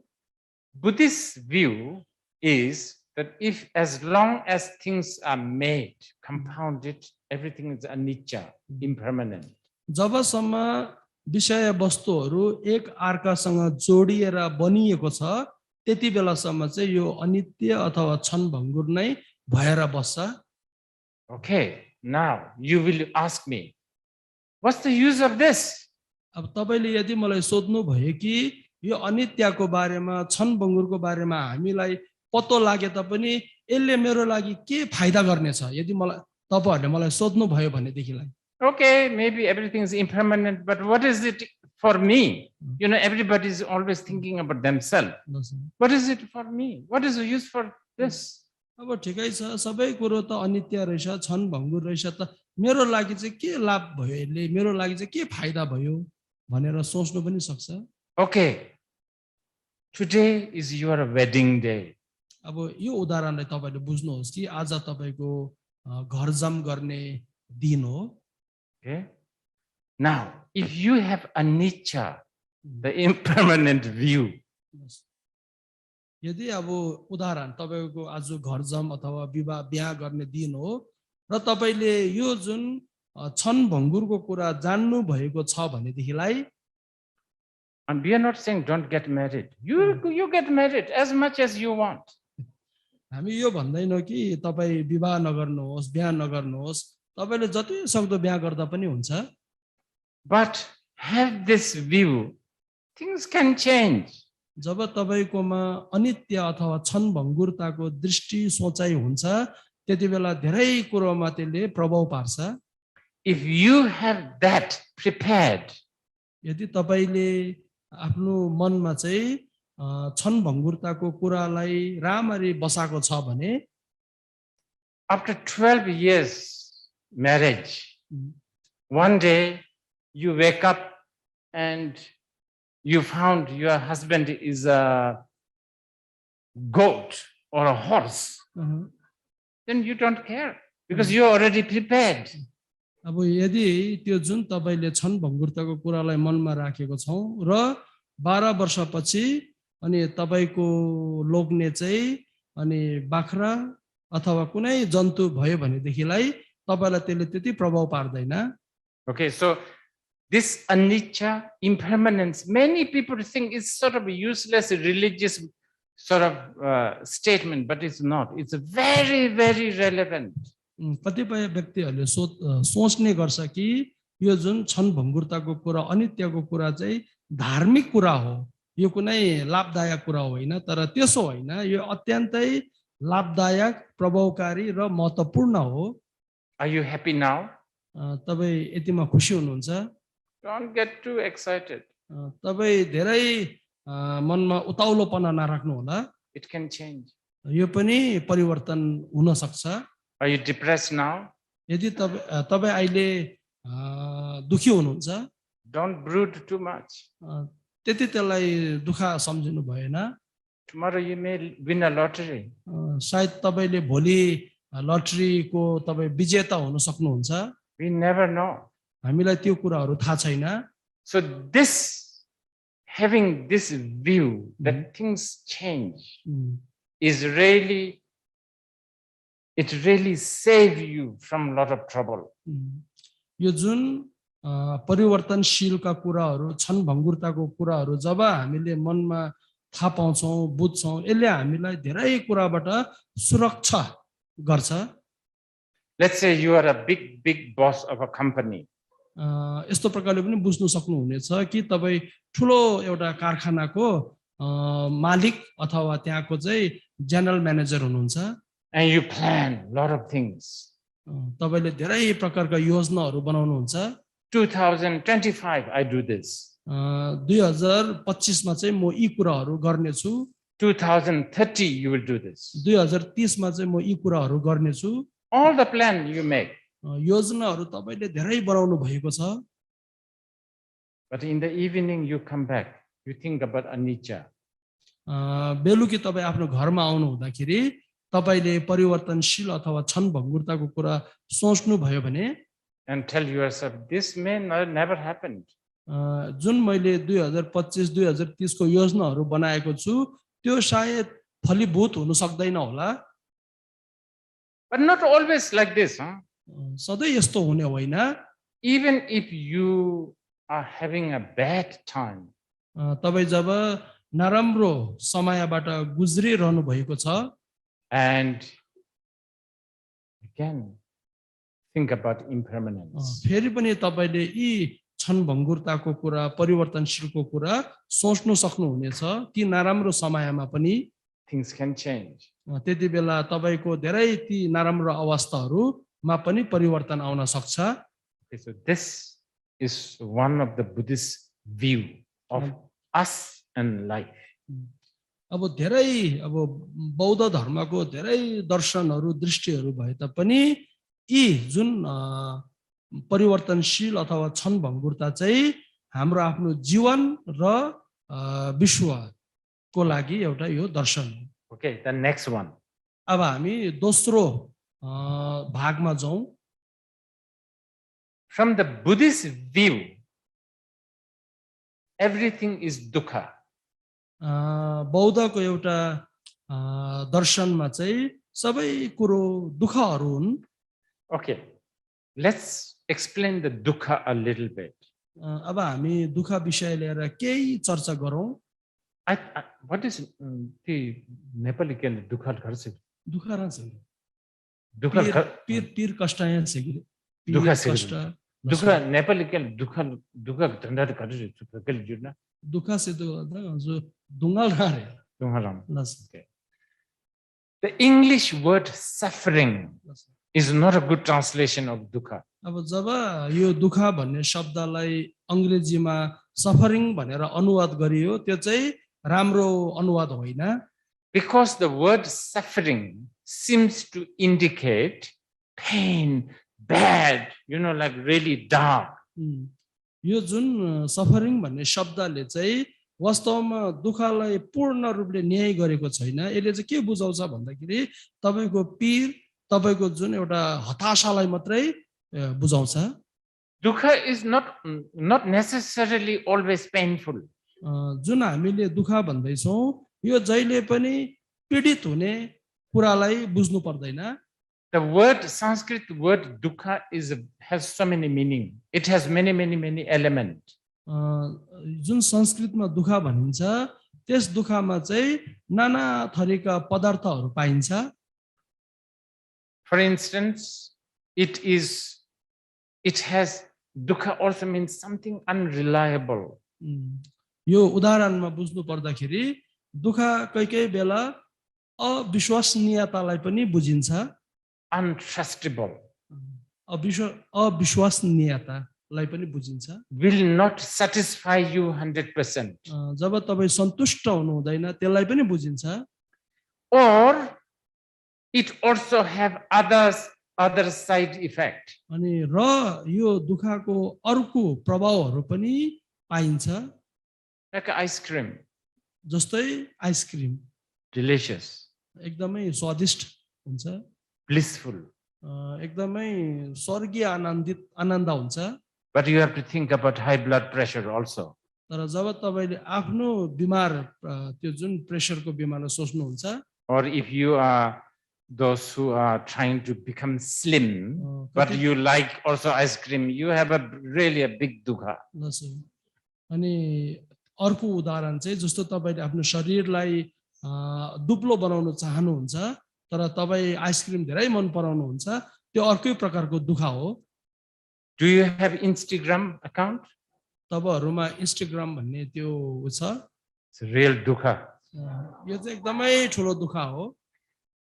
Buddhist view is that if as long as things are made, compounded, everything is anicca, impermanent.
जबसम्म विषय वस्तुहरु एक अर्कासँग जोडिएर बनिएको छ त्यति बेलासम्म चाहिँ यो अनित्य अथवा क्षण भङ्गुर नै भएर बस्छ।
Okay, now you will ask me, what's the use of this?
अब तपाईले यदि मलाई सोध्नु भयो कि यो अनित्यको बारेमा क्षण भङ्गुरको बारेमा हामीलाई पत्तो लागे तापनि यसले मेरो लागि के फाइदा गर्नेछ यदि तपाईहरुले मलाई सोध्नु भयो भनेदेखिलाई।
Okay, maybe everything is impermanent, but what is it for me? Everybody is always thinking about themselves. What is it for me? What is the use for this?
अब ठिकै छ सबै कुरो त अनित्य रहेछ क्षण भङ्गुर रहेछ त मेरो लागि चाहिँ के लाभ भयो यसले मेरो लागि चाहिँ के फाइदा भयो भनेर सोच्नु पनि सक्छ।
Okay, today is your wedding day.
अब यो उदाहरणलाई तपाईले बुझ्नुहोस् कि आज तपाईको घरजम गर्ने दिन हो।
Okay. Now, if you have anicca, the impermanent view,
यदि अब उदाहरण तपाईको आज घरजम अथवा विवाह बिहा गर्ने दिन हो र तपाईले यो जुन क्षण भङ्गुरको कुरा जान्नु भएको छ भनेदेखिलाई,
and we are not saying don't get married. You get married as much as you want.
हामी यो भन्दैनौं कि तपाई विवाह नगर्नुहोस्, बिहा नगर्नुहोस्, तपाईले जति सक्दो बिहा गर्दा पनि हुन्छ।
But have this view, things can change.
जब तपाईकोमा अनित्य अथवा क्षण भङ्गुरताको दृष्टि सोचाइ हुन्छ, त्यतिबेला धेरै कुरामा त्यसले प्रभाव पार्छ।
If you have that prepared,
यदि तपाईले आफ्नो मनमा चाहिँ क्षण भङ्गुरताको कुरालाई राम्ररी बसाको छ भने,
after 12 years marriage, one day you wake up and you found your husband is a goat or a horse, then you don't care because you're already prepared.
अब यदि त्यो जुन तपाईले क्षण भङ्गुरताको कुरालाई मनमा राखेको छौ र 12 वर्षपछि अनि तपाईको लोग्ने चाहिँ अनि बाख्रा अथवा कुनै जन्तु भयो भनेदेखिलाई तपाईलाई त्यसले त्यति प्रभाव पार्दैन।
Okay, so this anicca, impermanence, many people think it's sort of a useless religious sort of statement, but it's not. It's very, very relevant.
कतिपय व्यक्तिहरूले सोच्ने गर्छ कि यो जुन क्षण भङ्गुरताको कुरा, अनित्यको कुरा चाहिँ धार्मिक कुरा हो, यो कुनै लाभदायक कुरा होइन, तर त्यसो होइन, यो अत्यन्तै लाभदायक, प्रभावकारी र महत्त्वपूर्ण हो।
Are you happy now?
तपाई यतिमा खुसी हुनुहुन्छ?
Don't get too excited.
तपाई धेरै मनमा उताउलोपना नराख्नु होला।
It can change.
यो पनि परिवर्तन हुन सक्छ।
Are you depressed now?
यदि तपाई अहिले दुखी हुनुहुन्छ,
don't brood too much.
त्यति त्यसलाई दुःख सम्झिनु भएन।
Tomorrow you may win a lottery.
सायद तपाईले भोलि लटरीको तपाई विजेता हुन सक्नुहुन्छ।
We never know.
हामीलाई त्यो कुराहरू थाहा छैन।
So this, having this view that things change is really, it really saves you from a lot of trouble.
यो जुन परिवर्तनशीलका कुराहरू, क्षण भङ्गुरताको कुराहरू जब हामीले मनमा थाहा पाउँछौं, बुझ्छौं, यसले हामीलाई धेरै कुराबाट सुरक्षा गर्छ।
Let's say you are a big boss of a company.
यस्तो प्रकारले पनि बुझ्नु सक्नुहुनेछ कि तपाई ठुलो एउटा कारखानाको मालिक अथवा त्यहाँको चाहिँ जनरल म्यानेजर हुनुहुन्छ।
And you plan a lot of things.
तपाईले धेरै प्रकारका योजनाहरू बनाउनुहुन्छ।
2025 I do this.
2025 मा चाहिँ म यी कुराहरू गर्नेछु।
2030 you will do this.
2030 मा चाहिँ म यी कुराहरू गर्नेछु।
All the plan you make.
योजनाहरू तपाईले धेरै बनाउनु भएको छ।
But in the evening you come back, you think about anicca.
बेलुकी तपाई आफ्नो घरमा आउनु हुँदाखेरि तपाईले परिवर्तनशील अथवा क्षण भङ्गुरताको कुरा सोच्नु भयो भने,
and tell yourself this may never happen.
जुन मैले 2025 2030 को योजनाहरू बनाएको छु त्यो सायद फलीभूत हुन सक्दैन होला।
But not always like this, huh?
सधैँ यस्तो हुने होइन।
Even if you are having a bad time,
तपाई जब नराम्रो समयबाट गुज्रिरहनु भएको छ,
and again think about impermanence.
फेरि पनि तपाईले यी क्षण भङ्गुरताको कुरा, परिवर्तनशीलको कुरा सोच्नु सक्नुहुनेछ कि नराम्रो समयमा पनि
things can change.
त्यति बेला तपाईको धेरै ती नराम्रो अवस्थाहरूमा पनि परिवर्तन आउन सक्छ।
Okay, so this is one of the Buddhist view of us and life.
अब धेरै बौद्ध धर्मको धेरै दर्शनहरू, दृष्टिहरू भए तापनि यी जुन परिवर्तनशील अथवा क्षण भङ्गुरता चाहिँ हाम्रो आफ्नो जीवन र विश्वको लागि एउटा यो दर्शन हो।
Okay, the next one.
अब हामी दोस्रो भागमा जाउँ।
From the Buddhist view, everything is dukkha.
बौद्धको एउटा दर्शनमा चाहिँ सबै कुरो दुःखहरू हुन्।
Okay, let's explain the dukkha a little bit.
अब हामी दुःख विषय लिएर केही चर्चा गरौँ।
What is the Nepali can dukkha garse?
दुःख रहन्छ
Dukkha
पीर कष्ट यहाँ छ कि
दुःख
कष्ट
दुःख नेपाली के दुःख धन्दा त गर्छ के जुड्न
दुःख से जो दुंगल रहे
दुःख The English word suffering is not a good translation of dukkha.
अब जब यो दुःख भन्ने शब्दलाई अंग्रेजीमा सफरिङ भनेर अनुवाद गरियो त्यो चाहिँ राम्रो अनुवाद होइन।
Because the word suffering seems to indicate pain, bad, like really dark.
यो जुन सफरिङ भन्ने शब्दले चाहिँ वास्तवमा दुःखलाई पूर्ण रूपले न्याय गरेको छैन। यसले चाहिँ के बुझाउँछ भन्दाखेरि तपाईको पीर तपाईको जुन एउटा हताशालाई मात्रै बुझाउँछ।
Dukkha is not necessarily always painful.
जुन हामीले दुःख भन्दै छौं यो जहिले पनि पीडित हुने कुरालाई बुझ्नु पर्दैन।
The word Sanskrit word dukkha has so many meaning. It has many elements.
जुन संस्कृतमा दुःख भनिन्छ त्यस दुःखमा चाहिँ नाना थरीका पदार्थहरू पाइन्छ।
For instance, it has dukkha also means something unreliable.
यो उदाहरणमा बुझ्नु पर्दाखेरि दुःख कहीँ बेला अविश्वसनीयतालाई पनि बुझिन्छ।
Untrustable.
अविश्वसनीयतालाई पनि बुझिन्छ।
Will not satisfy you 100%.
जब तपाई सन्तुष्ट हुनु हुँदैन त्यसलाई पनि बुझिन्छ।
Or it also have other side effect.
अनि र यो दुःखको अर्को प्रभावहरू पनि पाइन्छ।
Like ice cream.
जस्तै आइसक्रिम
Delicious.
एकदमै स्वादिष्ट हुन्छ।
Blissful.
एकदमै स्वर्गीय आनन्द हुन्छ।
But you have to think about high blood pressure also.
तर जब तपाईले आफ्नो बिमार त्यो जुन प्रेसरको बिमारलाई सोच्नुहुन्छ
Or if you are those who are trying to become slim, but you like also ice cream, you have really a big dukkha.
अनि अर्को उदाहरण चाहिँ जस्तो तपाईले आफ्नो शरीरलाई दुब्लो बनाउन चाहनुहुन्छ तर तपाई आइसक्रिम धेरै मन पराउनुहुन्छ त्यो अर्कै प्रकारको दुःख हो।
Do you have Instagram account?
तपाईहरुमा इन्स्टाग्राम भन्ने त्यो छ।
It's a real dukkha.
यो चाहिँ एकदमै ठुलो दुःख हो।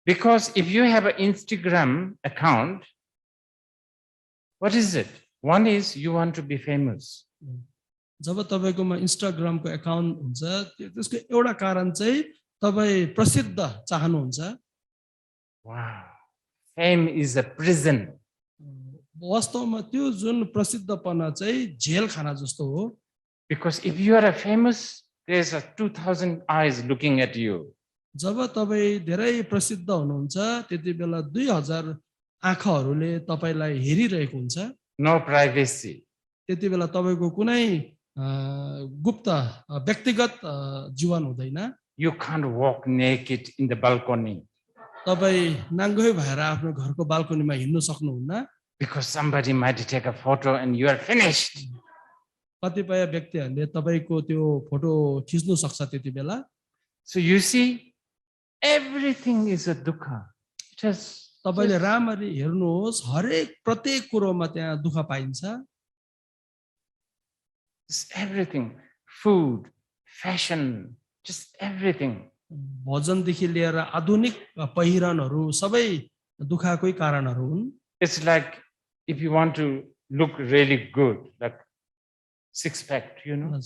Because if you have an Instagram account, what is it? One is you want to be famous.
जब तपाईकोमा इन्स्टाग्रामको अकाउन्ट हुन्छ त्यसको एउटा कारण चाहिँ तपाई प्रसिद्ध चाहनुहुन्छ।
Wow. Fame is a prison.
वास्तवमा त्यो जुन प्रसिद्धपना चाहिँ जेल खाना जस्तो हो।
Because if you are a famous, there's 2,000 eyes looking at you.
जब तपाई धेरै प्रसिद्ध हुनुहुन्छ त्यति बेला 2000 आँखाहरूले तपाईलाई हेरिरहेको हुन्छ।
No privacy.
त्यति बेला तपाईको कुनै गुप्त व्यक्तिगत जीवन हुँदैन।
You can't walk naked in the balcony.
तपाई नाङ्गै भएर आफ्नो घरको बाल्कनीमा हिँड्न सक्नुहुन्न।
Because somebody might take a photo and you are finished.
कतिपय व्यक्तिहरूले तपाईको त्यो फोटो खिच्नु सक्छ त्यति बेला।
So you see, everything is a dukkha.
तपाईले राम्ररी हेर्नुहोस् हरेक प्रत्येक कुरोमा त्यहाँ दुःख पाइन्छ।
Everything, food, fashion, just everything.
भोजनदेखि लिएर आधुनिक पहिरनहरू सबै दुःखकै कारणहरू हुन्।
It's like if you want to look really good, like six pack, you know.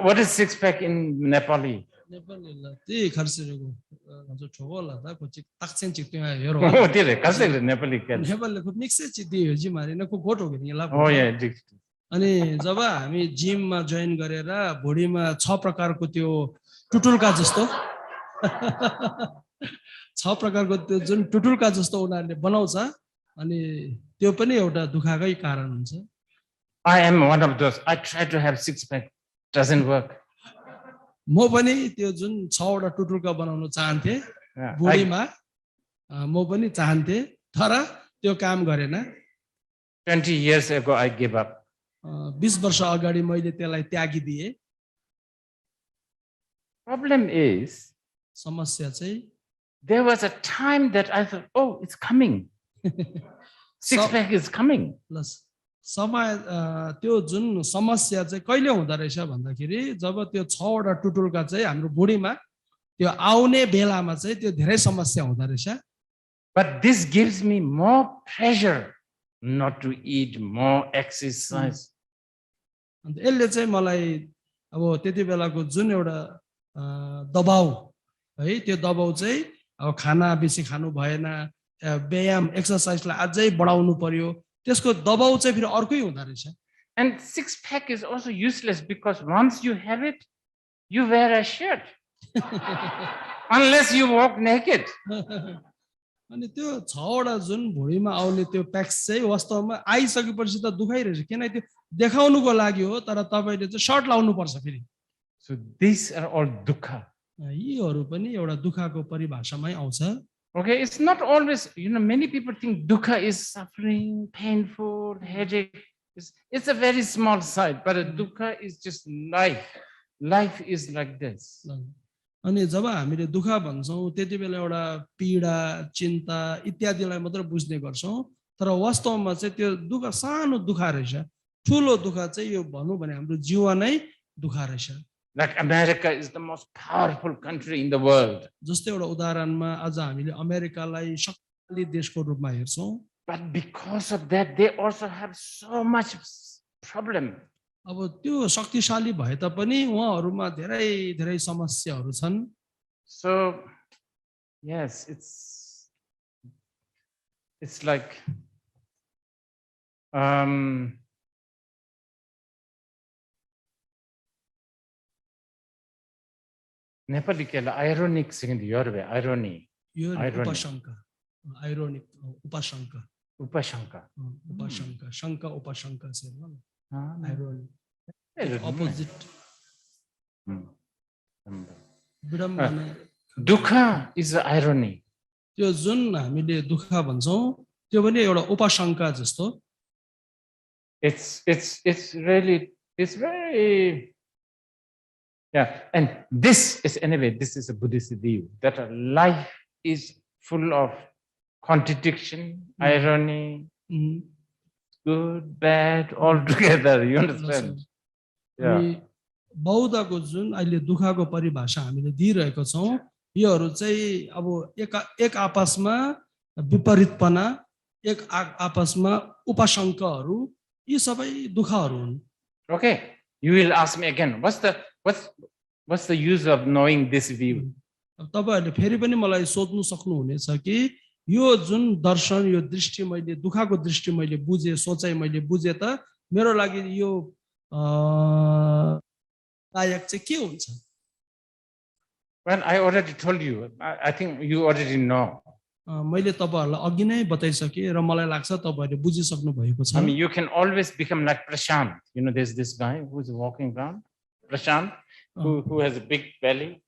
What is six pack in Nepali?
त्यही खर्सेको जो ठोला था कुछ तक्सेन चित्ते में हेरो
तेरे कैसे नेपाली क्या
नेपाली को मिक्स चित्ते हो जी मारे ना को गोट हो गया
Oh yeah,
अनि जब हामी जिममा जोइन गरेर भुँडीमा 6 प्रकारको त्यो टुटुल्का जस्तो 6 प्रकारको त्यो जुन टुटुल्का जस्तो उनीहरूले बनाउँछ अनि त्यो पनि एउटा दुःखकै कारण हुन्छ
I am one of those. I try to have six-pack. Doesn't work.
म पनि त्यो जुन 6 वटा टुटुल्का बनाउन चाहन्थे
Yeah,
भुँडीमा म पनि चाहन्थे तर त्यो काम गरेन
20 years ago, I gave up.
20 वर्ष अगाडि मैले त्यसलाई त्यागिदिए
Problem is,
समस्या चाहिँ
there was a time that I thought, oh, it's coming. Six-pack is coming.
समय त्यो जुन समस्या चाहिँ कहिले हुँदो रहेछ भन्दाखेरि जब त्यो 6 वटा टुटुल्का चाहिँ हाम्रो बुढीमा त्यो आउने बेलामा चाहिँ त्यो धेरै समस्या हुँदो रहेछ
But this gives me more pressure not to eat, more exercise.
अन्त यसले चाहिँ मलाई अब त्यति बेलाको जुन एउटा दबाउ है त्यो दबाउ चाहिँ अब खाना बेसी खानु भएन व्यायाम एक्सरसाइजलाई अझै बढाउनु पर्यो त्यसको दबाउ चाहिँ फेरि अर्कै हुँदो रहेछ
And six-pack is also useless because once you have it, you wear a shirt. Unless you walk naked.
अनि त्यो 6 वटा जुन भुँडीमा आउने त्यो प्याक्स चाहिँ वास्तवमा आइसकेपछि त दुखाइ रहेछ किन त्यो देखाउनुको लागि हो तर तपाईले चाहिँ शर्ट लाउनु पर्छ फेरि
So these are all dukkha.
यीहरु पनि एउटा दुःखको परिभाषामै आउँछ
Okay, it's not always, many people think dukkha is suffering, painful, headache. It's a very small side, but a dukkha is just life. Life is like this.
अनि जब हामीले दुःख भन्छौं त्यति बेला एउटा पीडा चिन्ता इत्यादिलाई मात्र बुझ्ने गर्छौं तर वास्तवमा चाहिँ त्यो दुःख सानो दुःख रहेछ ठूलो दुःख चाहिँ यो भनौं भने हाम्रो जीवनै दुःख रहेछ
Like America is the most powerful country in the world.
जस्तै एउटा उदाहरणमा आज हामीले अमेरिकालाई शक्तिशाली देशको रूपमा हेर्छौं
But because of that, they also have so much problem.
अब त्यो शक्तिशाली भए तापनि उहाँहरुमा धेरै धेरै समस्याहरु छन्
So yes, it's like Nepali kela ironic sing the Yorube irony.
यो उपशंका आइरोनिक उपशंका
Upashanka.
उपशंका शंका उपशंका से
Ah,
ironic
very
opposite
nice. Dukkha is the irony.
त्यो जुन हामीले दुःख भन्छौं त्यो पनि एउटा उपशंका जस्तो
It's very and this is a Buddhist view that life is full of contradiction, irony, good, bad, all together. You understand? Yeah.
बौद्धको जुन अहिले दुःखको परिभाषा हामीले दिइरहेको छौं योहरु चाहिँ अब एक आपसमा विपरीतपना एक आपसमा उपशंकाहरु यी सबै दुःखहरु हुन्
Okay, you will ask me again, what's the use of knowing this view?
तपाईहरुले फेरि पनि मलाई सोध्नु सक्नु हुनेछ कि यो जुन दर्शन यो दृष्टि मैले दुःखको दृष्टि मैले बुझे सोचाइ मैले बुझे त मेरो लागि यो लायक चाहिँ के हुन्छ
Well, I already told you. I think you already know.
मैले तपाईहरुलाई अघि नै बताइसके र मलाई लाग्छ तपाईहरुले बुझिसक्नु भएको छ
I mean, you can always become like Prashant. There's this guy who's walking around, Prashant, who has a big belly.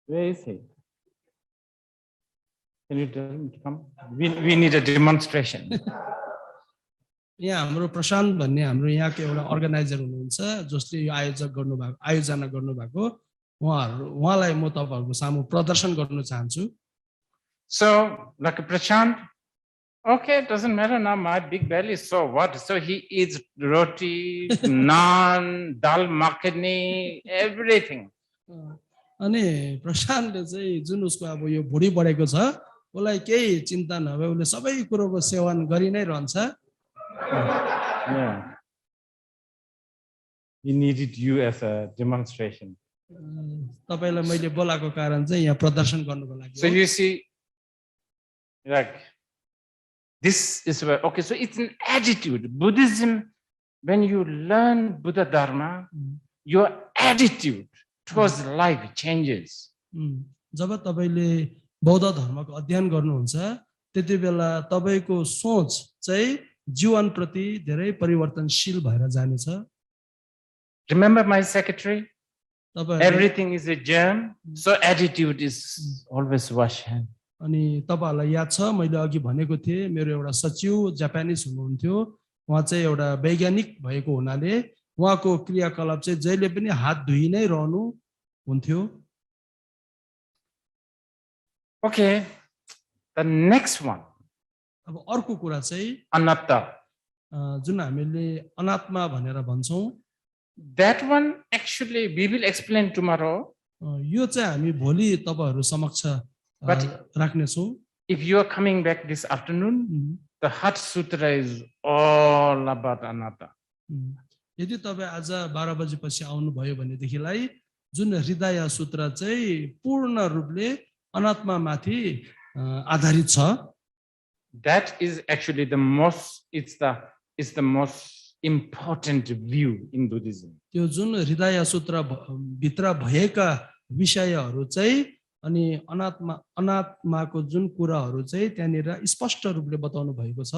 Where is he? Can you tell him to come? We need a demonstration.
यहाँ हाम्रो प्रशान्त भन्ने हाम्रो यहाँको एउटा organiser हुनुहुन्छ जसले यो आयोजना गर्नुभएको उहाँलाई म तपाईहरुको सामु प्रदर्शन गर्न चाहन्छु
So, like Prashant, okay, it doesn't matter now, my big belly, so what? So he eats roti, naan, dal makhani, everything.
अनि प्रशान्तले चाहिँ जुन उसको अब यो भुडी बढेको छ उलाई केही चिन्ता नभए उले सबै कुरोको सेवन गरि नै रहन्छ
Yeah. He needed you as a demonstration.
तपाईलाई मैले बोलाको कारण चाहिँ यहाँ प्रदर्शन गर्नको लागि
So you see, like This is where, okay, so it's an attitude. Buddhism, when you learn Buddha Dharma, your attitude towards life changes.
जब तपाईले बौद्ध धर्मको अध्ययन गर्नुहुन्छ त्यति बेला तपाईको सोच चाहिँ जीवन प्रति धेरै परिवर्तनशील भएर जानेछ.
Remember my secretary?
तपाईहरुले
Everything is a germ, so attitude is always wash hand.
अनि तपाईहरुलाई याद छ मैले अघि भनेको थिए मेरो एउटा सचिव जापानिज हुनुहुन्थ्यो उहाँ चाहिँ एउटा वैज्ञानिक भएको हुनाले उहाँको क्रियाकलाप चाहिँ जहिले पनि हात धुइ नै रहनु हुन्थ्यो.
Okay, the next one.
अब अर्को कुरा चाहिँ
Anatta.
जुन हामीले अनात्मा भनेर भन्छौं.
That one actually we will explain tomorrow.
यो चाहिँ हामी भोलि तपाईहरु समक्ष राख्ने छौं.
If you are coming back this afternoon, the Heart Sutra is all about anatta.
यदि तपाई आज 12 बजेपछि आउनु भयो भनेदेखिलाई जुन हृदय सूत्र चाहिँ पूर्ण रूपले अनात्मा माथि आधारित छ.
That is actually the most most important view in Buddhism.
त्यो जुन हृदय सूत्र भित्र भएका विषयहरू चाहिँ अनि अनात्माको जुन कुराहरू चाहिँ त्यहाँनिर स्पष्ट रूपले बताउनु भएको छ.